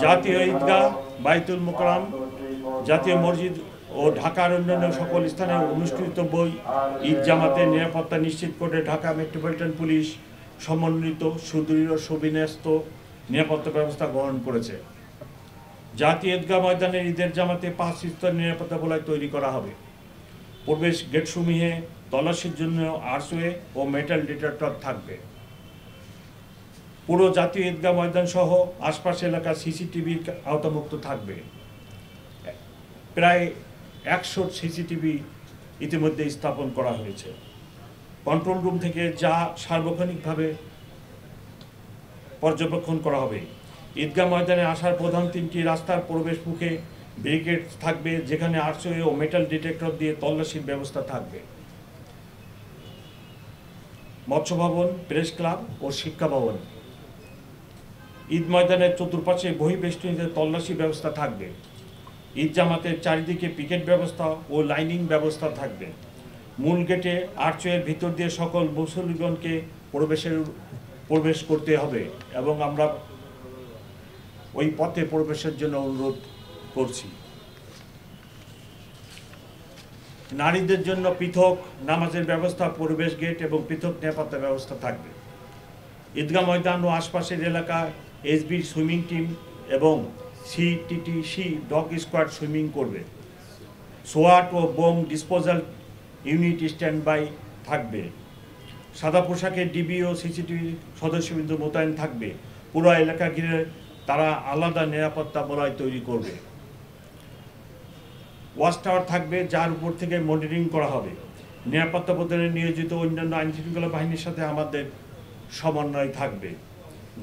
জাতীয় ঈদগাহ, বাইতুল মোকাররম, জাতীয় মসজিদ ও ঢাকার অন্যান্য সকল স্থানে অনুষ্ঠিত ঈদ জামাতের নিরাপত্তা নিশ্চিত করে ঢাকা মেট্রোপলিটন পুলিশ সমন্বিত সুদৃঢ় সুবিন্যস্ত নিরাপত্তা ব্যবস্থা গ্রহণ করেছে। জাতীয় ঈদগাহ ময়দানের ঈদের জামাতে 5 স্তরের নিরাপত্তা বলয় তৈরি করা হবে। প্রবেশ গেটসমূহে তল্লাশির জন্য আর্চওয়ে ও মেটাল ডিটেক্টর থাকবে। পুরো জাতীয় ঈদগাহ ময়দান সহ আশপাশ এলাকা সিসিটিভির আওতামুক্ত থাকবে। প্রায় 100 সিসিটিভি ইতিমধ্যে স্থাপন করা হয়েছে। কন্ট্রোল রুম থেকে যা সার্বক্ষণিকভাবে পর্যবেক্ষণ করা হবে। ঈদগাহ ময়দানে আসার প্রধান 3টি রাস্তার প্রবেশ মুখে ব্যারিকেড থাকবে, যেখানে আর্চওয়ে ও মেটাল ডিটেক্টর দিয়ে তল্লাশির ব্যবস্থা থাকবে। মৎস্য ভবন, প্রেস ক্লাব ও শিক্ষা ভবন, ঈদ ময়দানের চতুর্পাশে বহিঃবেষ্টনীতে তল্লাশি ব্যবস্থা থাকবে। ঈদ জামাতের চারিদিকে পিকেট ব্যবস্থা ও লাইনিং ব্যবস্থা থাকবে। মূল গেটে আর্চওয়ের ভিতর দিয়ে সকল মুসল্লিগণকে প্রবেশ করতে হবে এবং আমরা ওই পথে প্রবেশের জন্য অনুরোধ করছি। নারীদের জন্য পৃথক নামাজের ব্যবস্থা, প্রবেশ গেট এবং পৃথক নিরাপত্তা ব্যবস্থা থাকবে। ঈদগাহ ময়দান ও আশপাশের এলাকায় এসবি সুইমিং টিম এবং সিটিটিসি ডগ স্কোয়াড সুইমিং করবে। সোয়াট ও bomb disposal unit stand by থাকবে। সাদা পোশাকে ডিবি ও সিসিটিভি সদস্যবৃন্দ মোতায়েন থাকবে। পুরো এলাকা ঘিরে তারা আলাদা নিরাপত্তা বলয় তৈরি করবে। ওয়াচ টাওয়ার থাকবে, যার উপর থেকে মনিটরিং করা হবে। নিরাপত্তা প্রদানে নিয়োজিত অন্যান্য আইনশৃঙ্খলা বাহিনীর সাথে আমাদের সমন্বয় থাকবে।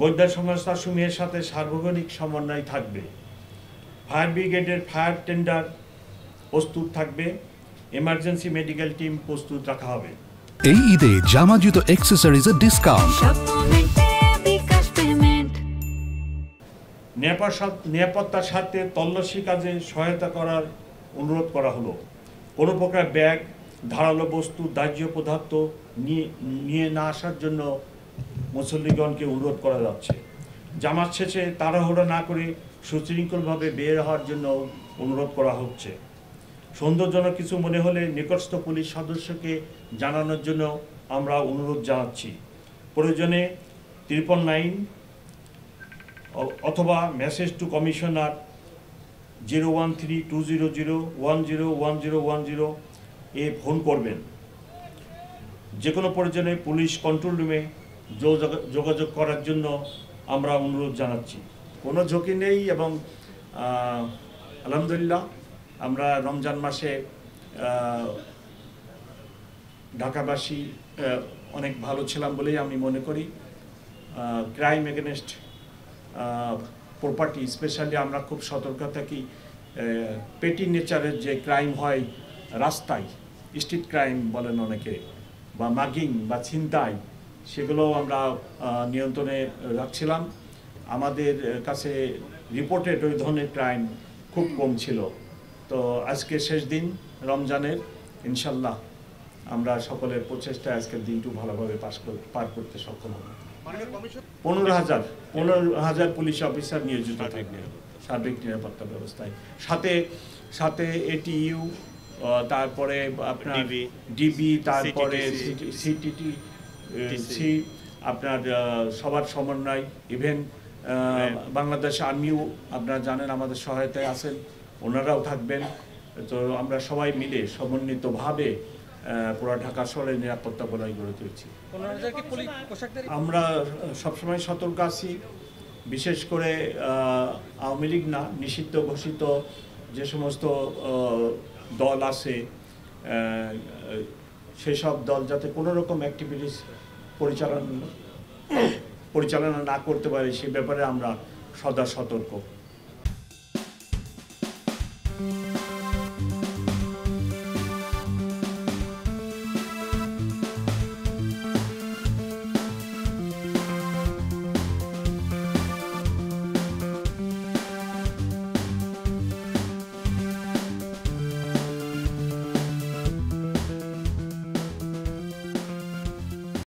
গোয়েন্দা সংস্থাসমূহের সাথে সার্বজনীন সমন্বয় থাকবে। ফায়ার ব্রিগেডের ফায়ার টেন্ডার প্রস্তুত থাকবে। এমার্জেন্সি মেডিকেল টিম প্রস্তুত রাখা হবে। এই ঈদে জামা জুতো অ্যাকসেসরিজের ডিসকাউন্ট। নিরাপত্তার স্বার্থে তল্লাশি কাজে সহায়তা করার অনুরোধ করা হলো। কোনো প্রকার ব্যাগ, ধারালো বস্তু, দাহ্য পদার্থ নিয়ে না আসার জন্য মুসল্লিগণকে অনুরোধ করা যাচ্ছে। জামাত শেষে তাড়াহুড়ো না করে সুশৃঙ্খলভাবে বের হওয়ার জন্য অনুরোধ করা হচ্ছে। সন্দেহজনক কিছু মনে হলে নিকটস্থ পুলিশ সদস্যকে জানানোর জন্য আমরা অনুরোধ জানাচ্ছি। প্রয়োজনে 999 অথবা message to commissioner 013-200-101010 A phone করবেন। যে কোনো প্রয়োজনে পুলিশ কন্ট্রোল রুমে যোগাযোগ করার জন্য আমরা অনুরোধ জানাচ্ছি। কোনো ঝুঁকি নেই এবং আলহামদুলিল্লাহ আমরা রমজান মাসে ঢাকাবাসী অনেক ভালো ছিলাম বলেই আমি মনে করি। ক্রাইম এগেনস্ট প্রপার্টি স্পেশালি আমরা খুব সতর্ক থাকি। পেটি নেচারের যে ক্রাইম হয় রাস্তায়, স্ট্রিট ক্রাইম বলেন অনেকে, বা মাগিং বা ছিনতাই, সেগুলো আমরা নিয়ন্ত্রণে রাখছিলাম। আমাদের কাছে রিপোর্টেড ওই ধরনের ক্রাইম খুব কম ছিল। তো আজকে শেষ দিন রমজানের, ইনশাল্লাহ আমরা সকলের প্রচেষ্টায় আজকের দিনটু ভালোভাবে পার করতে সক্ষম হব। 15,000 পুলিশ অফিসার নিয়োজিত থাকবে সার্বিক নিরাপত্তা ব্যবস্থায়। সাথে এটিইউ, তারপরে আপনার ডিবি, তারপরে সিটিটিসি, আপনার সবার সমন্বয়, ইভেন বাংলাদেশ আর্মিও আপনারা জানেন আমাদের সহায়তায় আছেন, ওনারাও থাকবেন। তো আমরা সবাই মিলে সমন্বিতভাবে পুরো ঢাকা শহরের নিরাপত্তা বলয় গড়ে তুলছি। আমরা সবসময় সতর্ক আছি, বিশেষ করে আওয়ামী লীগ না, নিষিদ্ধ ঘোষিত যে সমস্ত দল আছে সেসব দল যাতে কোনো রকম অ্যাক্টিভিটিস পরিচালনা না করতে পারে সে ব্যাপারে আমরা সদা সতর্ক।